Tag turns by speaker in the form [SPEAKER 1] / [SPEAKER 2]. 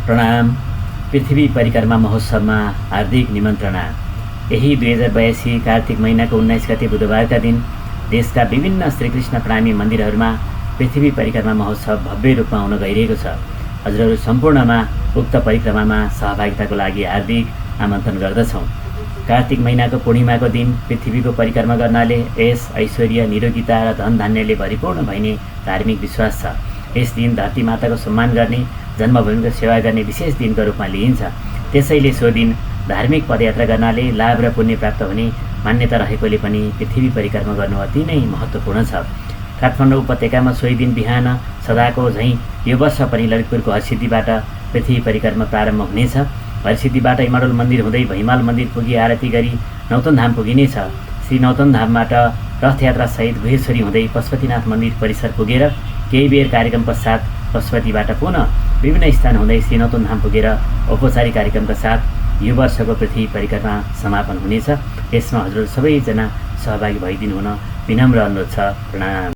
[SPEAKER 1] प्रणाम। पृथ्वी परिक्रमा महोत्सवमा हार्दिक निमन्त्रणा। यही 2082 कार्तिक महिनाको 19 गते बुधबारका दिन देशका विभिन्न श्रीकृष्ण प्रेमी मन्दिरहरूमा पृथ्वी परिक्रमा महोत्सव भव्य रूपमा हुन गइरहेको छ। हजुरहरू सम्पूर्णमा उक्त परिक्रमामा सहभागिताको लागि हार्दिक आमन्त्रण गर्दछौँ। कार्तिक महिनाको पूर्णिमाको दिन पृथ्वीको परिक्रमा गर्नाले यश, ऐश्वर्य, निरोगिता र धन धान्यले भरिपूर्ण भइने धार्मिक विश्वास छ। यस दिन धरती माताको सम्मान गर्ने, जन्मभूमिको सेवा गर्ने विशेष दिनको रूपमा लिइन्छ। त्यसैले सो दिन धार्मिक पदयात्रा गर्नाले लाभ र पुण्य प्राप्त हुने मान्यता रहेकोले पनि पृथ्वी परिक्रमा गर्नु अति नै महत्त्वपूर्ण छ। काठमाडौँ उपत्यकामा सोही दिन बिहान सदाको झैँ यो वर्ष पनि ललितपुरको हरसिद्धिबाट पृथ्वी परिक्रमा प्रारम्भ हुनेछ। हरसिद्धिबाट इमाडोल मन्दिर हुँदै भैमाल मन्दिर पुगी आरती गरी नौतन धाम पुगिनेछ। श्री नौतन धामबाट रथयात्रा सहित गुहेश्वरी हुँदै पशुपतिनाथ मन्दिर परिसर पुगेर केही बेर कार्यक्रम पश्चात पशुपतिबाट पुनः विभिन्न स्थान हुँदै श्री नौतन धाम पुगेर औपचारिक कार्यक्रमका साथ यो वर्षको पृथ्वी परिक्रमा समापन हुनेछ। यसमा हजुर सबैजना सहभागी भइदिनु हुन विनम्र अनुरोध छ। प्रणाम।